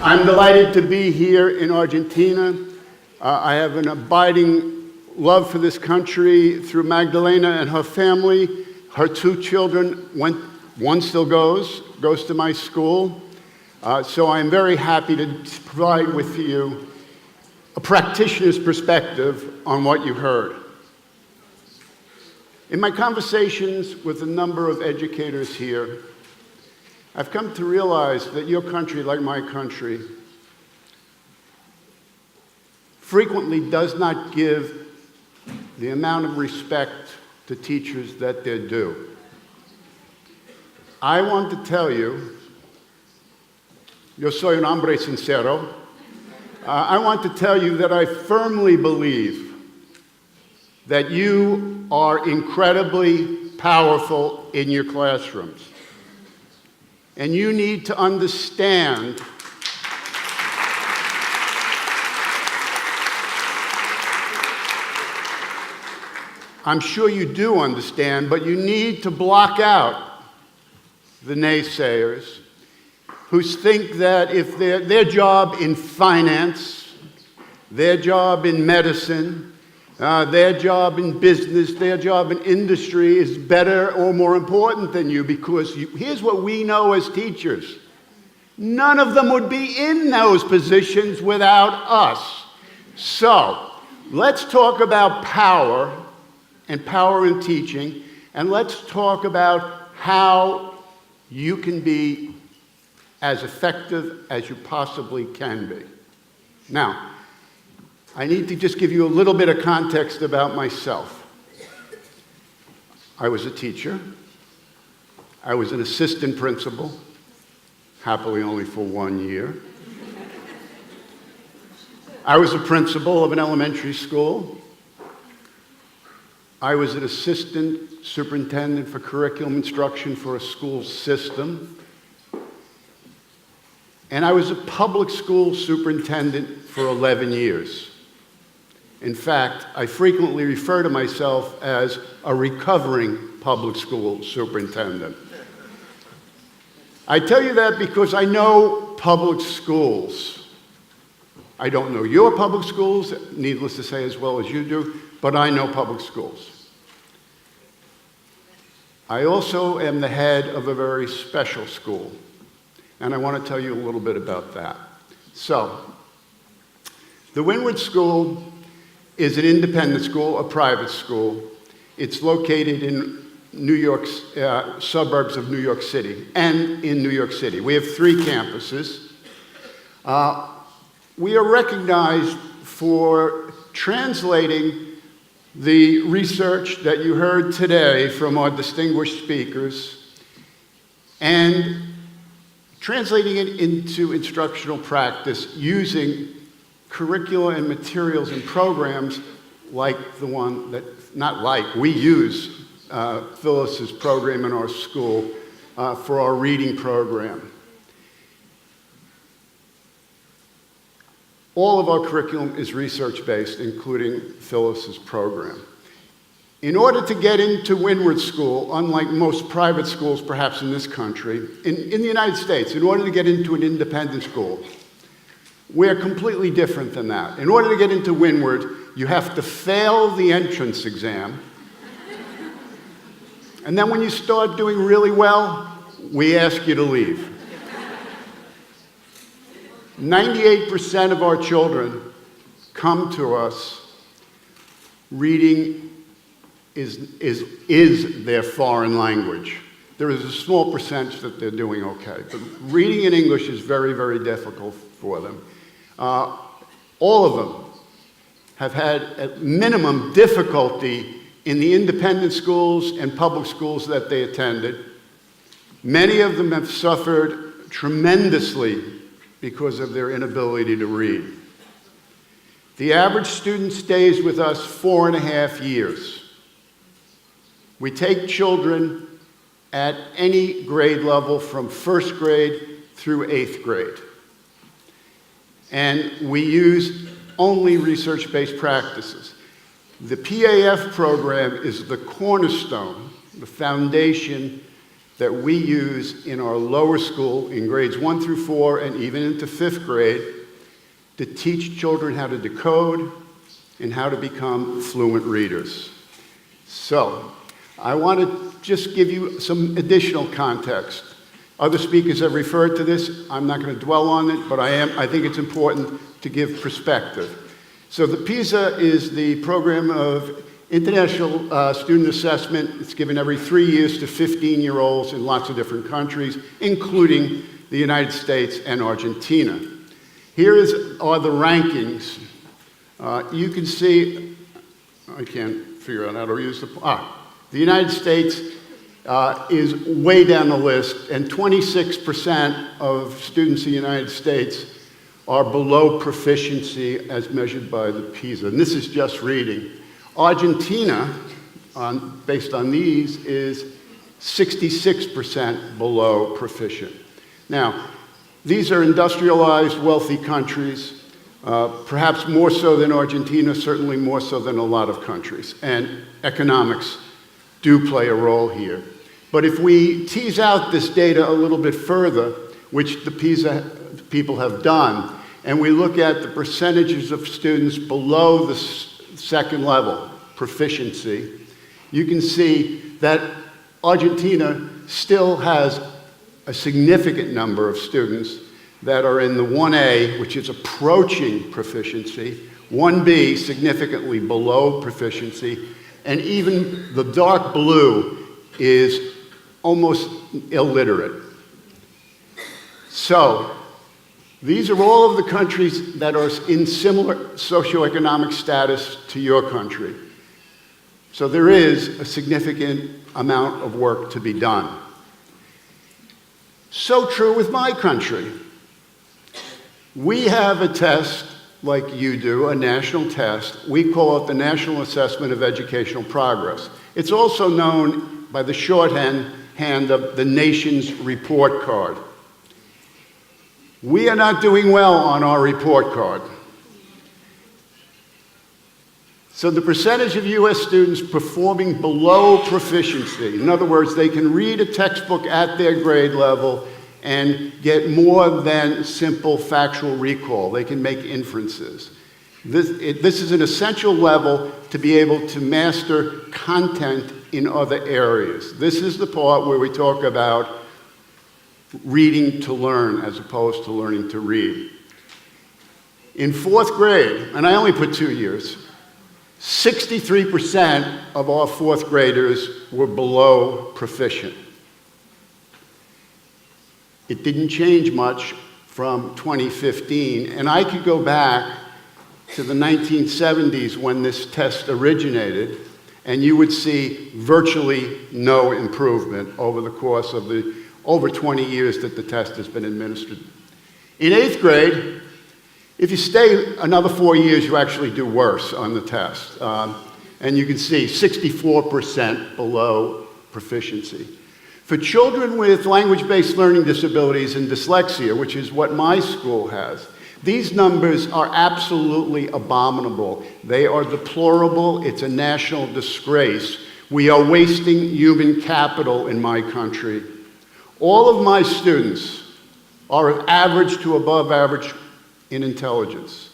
I'm delighted to be here in Argentina. I have an abiding love for this country through Magdalena and her family. Her two children, one still goes to my school. So I'm very happy to provide with you a practitioner's perspective on what you heard. In my conversations with a number of educators here, I've come to realize that your country, like my country, frequently does not give the amount of respect to teachers that they're due. I want to tell you, yo soy un hombre sincero, I want to tell you that I firmly believe that you are incredibly powerful in your classrooms. And you need to understand I'm sure you do understand, but you need to block out the naysayers who think that if their job in finance, their job in medicine, their job in business, their job in industry is better or more important than you, because here's what we know as teachers. None of them would be in those positions without us. So, let's talk about power and power in teaching, and let's talk about how you can be as effective as you possibly can be. Now, I need to just give you a little bit of context about myself. I was a teacher. I was an assistant principal, happily only for 1 year. I was a principal of an elementary school. I was an assistant superintendent for curriculum instruction for a school system. And I was a public school superintendent for 11 years. In fact, I frequently refer to myself as a recovering public school superintendent. I tell you that because I know public schools. I don't know your public schools, needless to say, as well as you do, but I know public schools. I also am the head of a very special school, and I want to tell you a little bit about that. So, the Windward School is an independent school, a private school. It's located in New York's suburbs of New York City and in New York City. We have 3 campuses. We are recognized for translating the research that you heard today from our distinguished speakers and translating it into instructional practice using curricula and materials and programs like the one that, we use Phyllis's program in our school for our reading program. All of our curriculum is research-based, including Phyllis's program. In order to get into Windward School, unlike most private schools perhaps in this country, in the United States, in order to get into an independent school, we're completely different than that. In order to get into Windward, you have to fail the entrance exam. And then when you start doing really well, we ask you to leave. 98% of our children come to us reading is their foreign language. There is a small percentage that they're doing okay, but reading in English is very, very difficult for them. All of them have had, at minimum, difficulty in the independent schools and public schools that they attended. Many of them have suffered tremendously because of their inability to read. The average student stays with us 4.5 years. We take children at any grade level from 1st grade through 8th grade. And we use only research-based practices. The PAF program is the cornerstone, the foundation that we use in our lower school in grades 1 through 4 and even into 5th grade to teach children how to decode and how to become fluent readers. So, I want to just give you some additional context. Other speakers have referred to this. I'm not going to dwell on it, but I think it's important to give perspective. So the PISA is the program of international student assessment. It's given every 3 years to 15-year-olds in lots of different countries, including the United States and Argentina. Here are the rankings. You can see, I can't figure out how to use the United States is way down the list, and 26% of students in the United States are below proficiency as measured by the PISA. And this is just reading. Argentina, based on these, is 66% below proficient. Now, these are industrialized, wealthy countries, perhaps more so than Argentina, certainly more so than a lot of countries. And economics do play a role here. But if we tease out this data a little bit further, which the PISA people have done, and we look at the percentages of students below the second level, proficiency, you can see that Argentina still has a significant number of students that are in the 1A, which is approaching proficiency, 1B, significantly below proficiency, and even the dark blue is almost illiterate. So, these are all of the countries that are in similar socioeconomic status to your country. So there is a significant amount of work to be done. So true with my country. We have a test like you do, a national test. We call it the National Assessment of Educational Progress. It's also known by the shorthand of the nation's report card. We are not doing well on our report card. So the percentage of U.S. students performing below proficiency, in other words, they can read a textbook at their grade level and get more than simple factual recall. They can make inferences. This is an essential level to be able to master content in other areas. This is the part where we talk about reading to learn as opposed to learning to read. In 4th grade, and I only put 2 years, 63% of our 4th graders were below proficient. It didn't change much from 2015, and I could go back to the 1970s when this test originated, and you would see virtually no improvement over the course of the over 20 years that the test has been administered. In 8th grade, if you stay another 4 years, you actually do worse on the test. And you can see 64% below proficiency. For children with language-based learning disabilities and dyslexia, which is what my school has, these numbers are absolutely abominable. They are deplorable. It's a national disgrace. We are wasting human capital in my country. All of my students are average to above average in intelligence.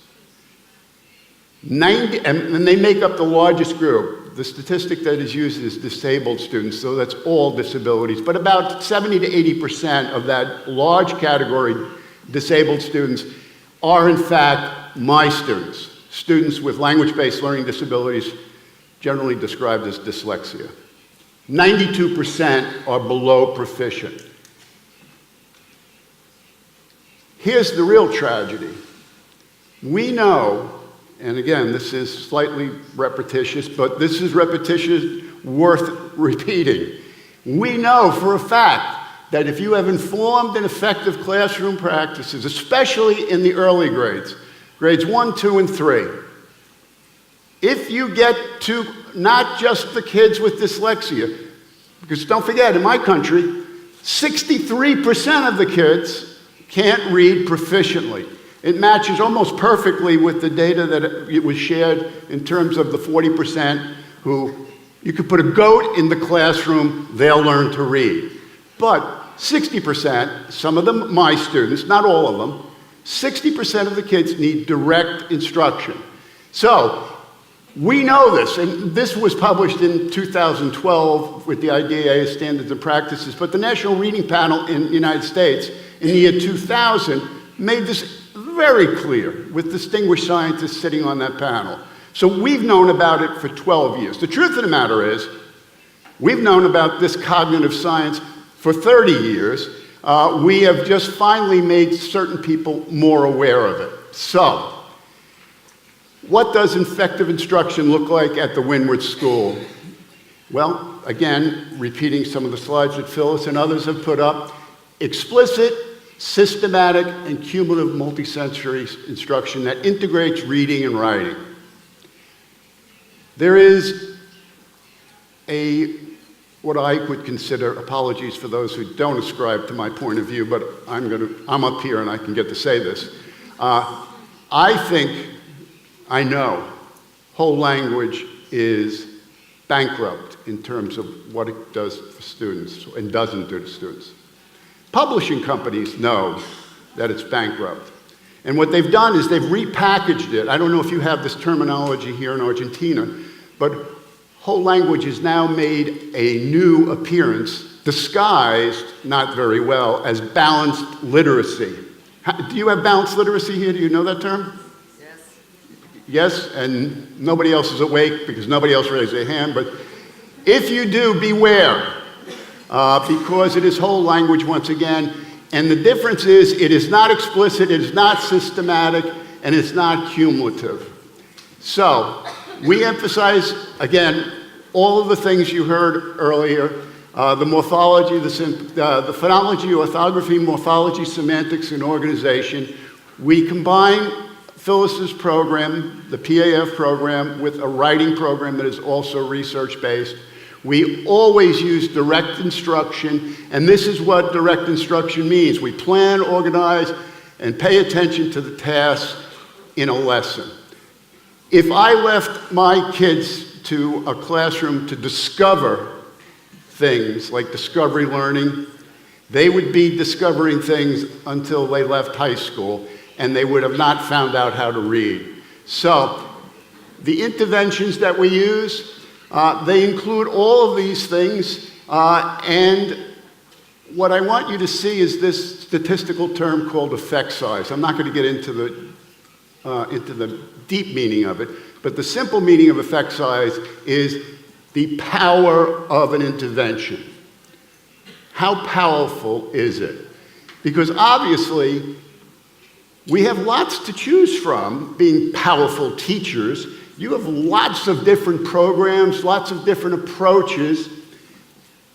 And they make up the largest group. The statistic that is used is disabled students, so that's all disabilities. But about 70 to 80% of that large category, disabled students, are in fact my students. Students with language-based learning disabilities, generally described as dyslexia. 92% are below proficient. Here's the real tragedy. We know, and again, this is slightly repetitious, but this is repetitious worth repeating. We know for a fact that if you have informed and effective classroom practices, especially in the early grades, grades 1, 2, and 3, if you get to not just the kids with dyslexia, because don't forget, in my country, 63% of the kids can't read proficiently. It matches almost perfectly with the data that it was shared in terms of the 40% who, you could put a goat in the classroom, they'll learn to read. But 60%, some of them my students, not all of them, 60% of the kids need direct instruction. So we know this, and this was published in 2012 with the IDEA Standards and Practices, but the National Reading Panel in the United States in the year 2000 made this very clear with distinguished scientists sitting on that panel. So we've known about it for 12 years. The truth of the matter is, we've known about this cognitive science for 30 years. We have just finally made certain people more aware of it. So, what does infective instruction look like at the Windward School? Well, again, repeating some of the slides that Phyllis and others have put up, explicit, systematic, and cumulative multisensory instruction that integrates reading and writing. There is what I would consider, apologies for those who don't ascribe to my point of view, but I'm up here and I can get to say this. I know whole language is bankrupt in terms of what it does for students and doesn't do to students. Publishing companies know that it's bankrupt. And what they've done is they've repackaged it. I don't know if you have this terminology here in Argentina, but whole language has now made a new appearance, disguised, not very well, as balanced literacy. Do you have balanced literacy here? Do you know that term? Yes, and nobody else is awake because nobody else raised their hand, but if you do, beware, because it is whole language once again, and the difference is it is not explicit, it is not systematic, and it's not cumulative. So, we emphasize, again, all of the things you heard earlier, the morphology, the phonology, orthography, morphology, semantics, and organization. We combine Phyllis's program, the PAF program, with a writing program that is also research-based. We always use direct instruction, and this is what direct instruction means. We plan, organize, and pay attention to the tasks in a lesson. If I left my kids to a classroom to discover things like discovery learning, they would be discovering things until they left high school, and they would have not found out how to read. So, the interventions that we use, they include all of these things, and what I want you to see is this statistical term called effect size. I'm not going to get into the deep meaning of it, but the simple meaning of effect size is the power of an intervention. How powerful is it? Because obviously, we have lots to choose from being powerful teachers. You have lots of different programs, lots of different approaches.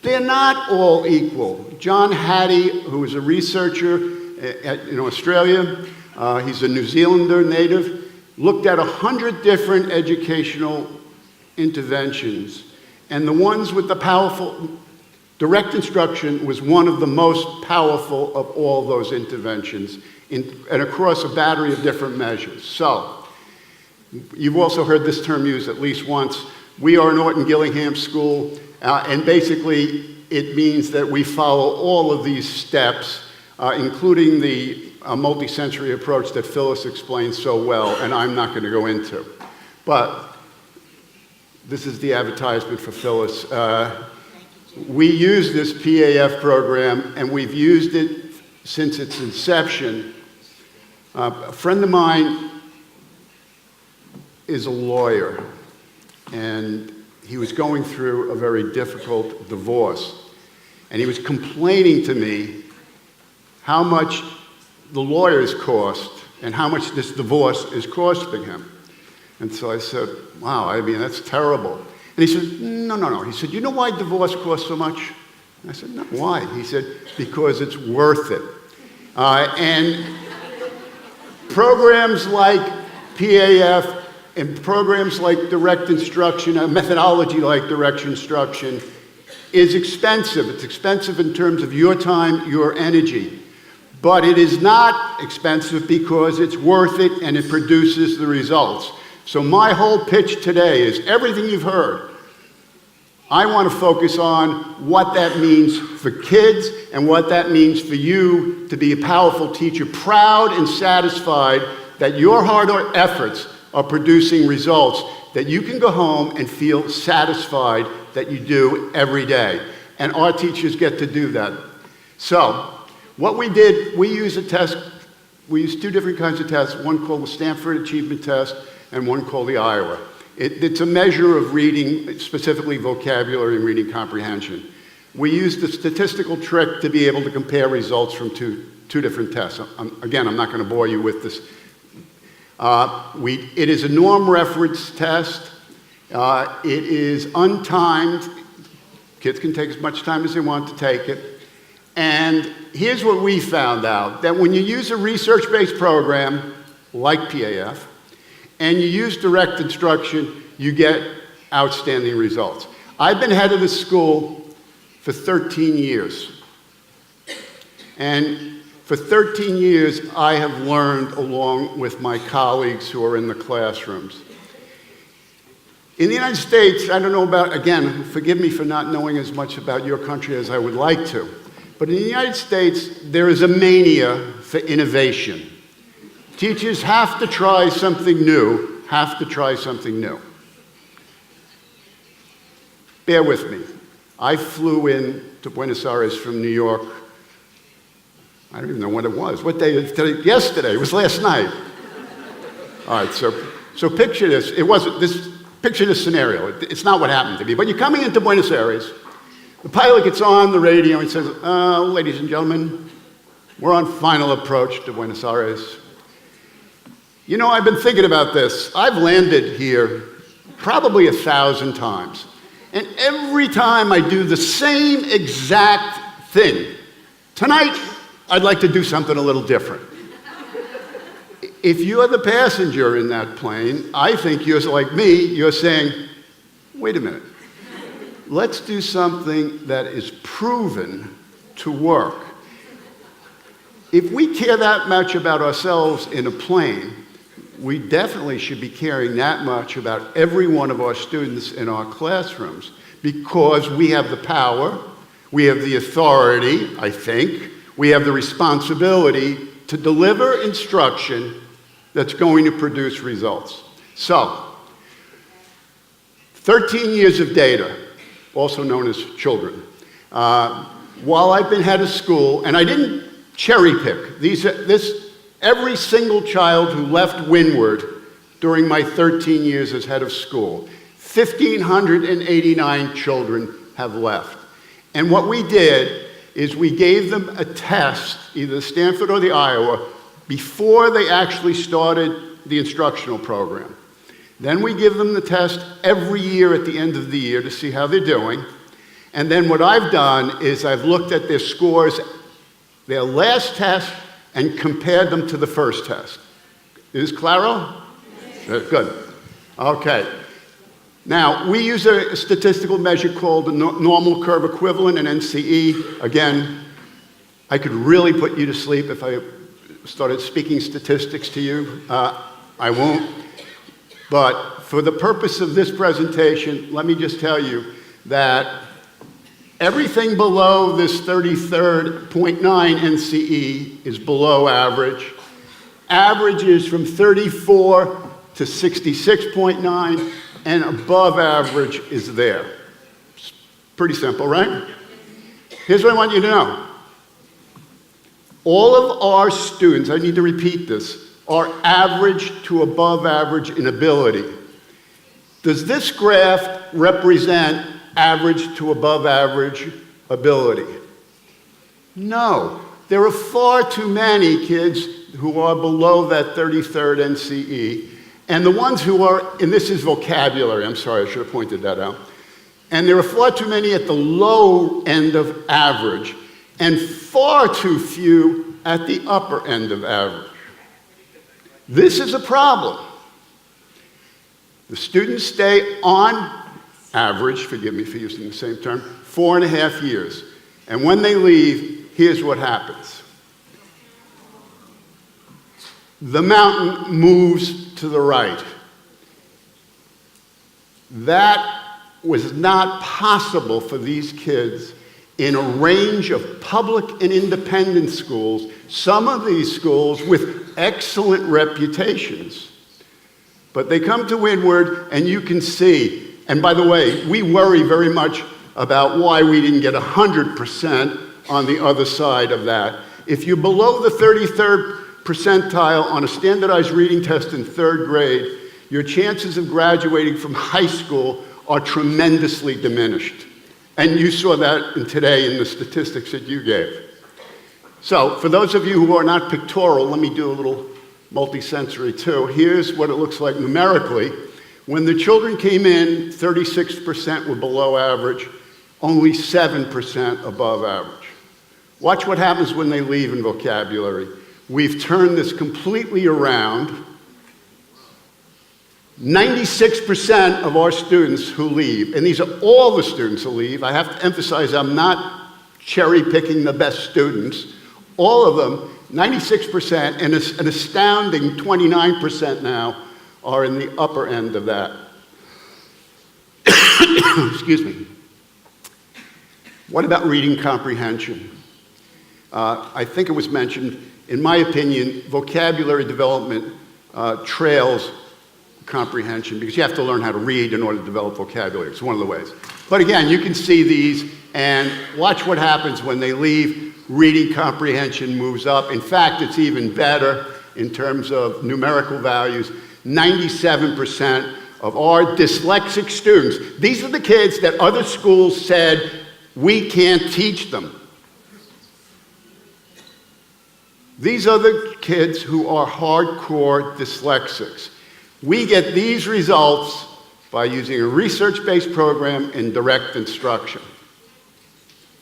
They're not all equal. John Hattie, who is a researcher in Australia, he's a New Zealander native, looked at 100 different educational interventions. And the ones with the powerful, direct instruction was one of the most powerful of all those interventions and across a battery of different measures. So, you've also heard this term used at least once. We are Norton Gillingham School, and basically it means that we follow all of these steps, including the multisensory approach that Phyllis explained so well, and I'm not going to go into. But this is the advertisement for Phyllis. We use this PAF program, and we've used it since its inception. A friend of mine is a lawyer, and he was going through a very difficult divorce. And he was complaining to me how much the lawyers cost and how much this divorce is costing him. And so I said, wow, I mean, that's terrible. And he said, no. He said, you know why divorce costs so much? And I said, no, why? He said, because it's worth it. And programs like PAF and programs like direct instruction, a methodology like direct instruction, is expensive. It's expensive in terms of your time, your energy. But it is not expensive because it's worth it and it produces the results. So my whole pitch today is everything you've heard. I want to focus on what that means for kids and what that means for you to be a powerful teacher, proud and satisfied that your hard efforts are producing results that you can go home and feel satisfied that you do every day. And our teachers get to do that. So, what we did, we used a test. We used two different kinds of tests, one called the Stanford Achievement Test and one called the Iowa. It's a measure of reading, specifically vocabulary and reading comprehension. We used a statistical trick to be able to compare results from two different tests. Again, I'm not going to bore you with this. It is a norm reference test. It is untimed. Kids can take as much time as they want to take it. And here's what we found out, that when you use a research-based program like PAF, and you use direct instruction, you get outstanding results. I've been head of the school for 13 years. And for 13 years, I have learned along with my colleagues who are in the classrooms. In the United States, I don't know about, again, forgive me for not knowing as much about your country as I would like to, but in the United States, there is a mania for innovation. Teachers have to try something new, Bear with me. I flew in to Buenos Aires from New York. I don't even know when it was. What day is today? Yesterday. It was last night. All right, so picture this. Picture this scenario. It's not what happened to me, but you're coming into Buenos Aires. The pilot gets on the radio and says, ladies and gentlemen, we're on final approach to Buenos Aires. You know, I've been thinking about this. I've landed here probably 1,000 times. And every time I do the same exact thing. Tonight, I'd like to do something a little different. If you're the passenger in that plane, I think you're like me, you're saying, wait a minute. Let's do something that is proven to work. If we care that much about ourselves in a plane, we definitely should be caring that much about every one of our students in our classrooms, because we have the power, we have the authority, I think, we have the responsibility to deliver instruction that's going to produce results. So, 13 years of data, also known as children. While I've been head of school, and I didn't cherry pick, every single child who left Windward during my 13 years as head of school, 1,589 children have left. And what we did is we gave them a test, either Stanford or the Iowa, before they actually started the instructional program. Then we give them the test every year at the end of the year to see how they're doing. And then what I've done is I've looked at their scores, their last test, and compared them to the first test. Is claro? Yes. Good. Okay. Now, we use a statistical measure called the normal curve equivalent, an NCE. Again, I could really put you to sleep if I started speaking statistics to you. I won't. But for the purpose of this presentation, let me just tell you that everything below this 33.9 NCE is below average. Average is from 34 to 66.9, and above average is there. It's pretty simple, right? Here's what I want you to know. All of our students, I need to repeat this, are average to above average in ability. Does this graph represent average to above average ability? No. There are far too many kids who are below that 33rd NCE, and the ones who are, and this is vocabulary, I'm sorry, I should have pointed that out, and there are far too many at the low end of average, and far too few at the upper end of average. This is a problem. The students stay on average, forgive me for using the same term, 4.5 years. And when they leave, here's what happens. The mountain moves to the right. That was not possible for these kids in a range of public and independent schools, some of these schools with excellent reputations. But they come to Windward, and you can see, and by the way, we worry very much about why we didn't get 100% on the other side of that. If you're below the 33rd percentile on a standardized reading test in 3rd grade, your chances of graduating from high school are tremendously diminished. And you saw that today in the statistics that you gave. So, for those of you who are not pictorial, let me do a little multisensory too. Here's what it looks like numerically. When the children came in, 36% were below average, only 7% above average. Watch what happens when they leave in vocabulary. We've turned this completely around. 96% of our students who leave, and these are all the students who leave. I have to emphasize I'm not cherry picking the best students. All of them, 96%, and an astounding 29% now are in the upper end of that. Excuse me. What about reading comprehension? I think it was mentioned, in my opinion, vocabulary development trails comprehension because you have to learn how to read in order to develop vocabulary. It's one of the ways. But again, you can see these and watch what happens when they leave. Reading comprehension moves up. In fact, it's even better in terms of numerical values. 97% of our dyslexic students, these are the kids that other schools said, we can't teach them. These are the kids who are hardcore dyslexics. We get these results by using a research-based program in direct instruction.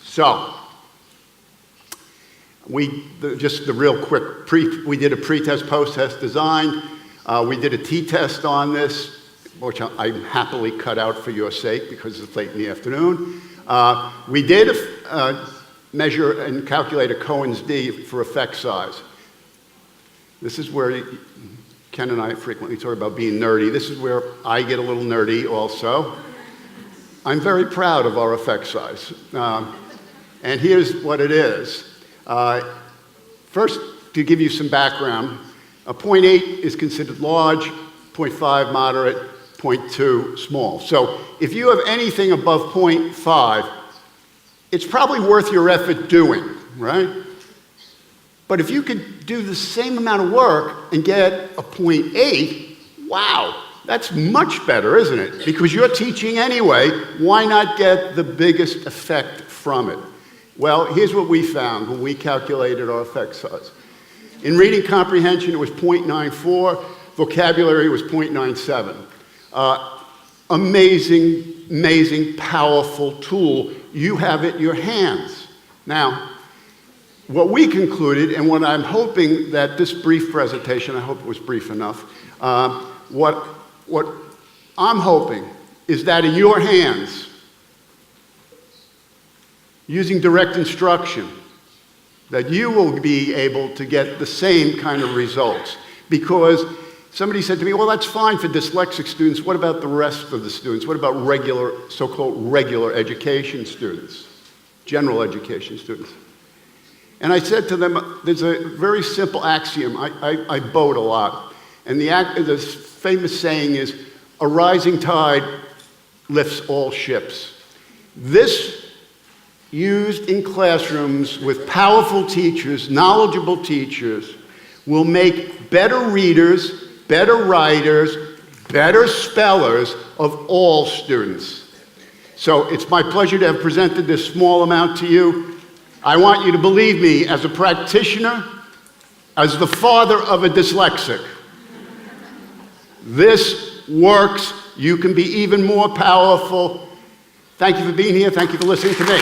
So, just the real quick, we did a pre-test, post-test design. We did a t-test on this, which I happily cut out for your sake because it's late in the afternoon. We did measure and calculate a Cohen's d for effect size. This is where Ken and I frequently talk about being nerdy. This is where I get a little nerdy also. I'm very proud of our effect size. And here's what it is. First, to give you some background, a 0.8 is considered large, 0.5 moderate, 0.2 small. So if you have anything above 0.5, it's probably worth your effort doing, right? But if you could do the same amount of work and get a 0.8, wow, that's much better, isn't it? Because you're teaching anyway, why not get the biggest effect from it? Well, here's what we found when we calculated our effect size. In reading comprehension, it was 0.94. Vocabulary was 0.97. Amazing, powerful tool. You have it in your hands. Now, what we concluded, and what I'm hoping that this brief presentation, I hope it was brief enough, what I'm hoping is that in your hands, using direct instruction, that you will be able to get the same kind of results. Because somebody said to me, well, that's fine for dyslexic students. What about the rest of the students? What about regular, so-called regular education students, general education students? And I said to them, there's a very simple axiom. I boat a lot. And the famous saying is, a rising tide lifts all ships. This, used in classrooms with powerful teachers, knowledgeable teachers, will make better readers, better writers, better spellers of all students. So it's my pleasure to have presented this small amount to you. I want you to believe me as a practitioner, as the father of a dyslexic. This works. You can be even more powerful. Thank you for being here. Thank you for listening to me.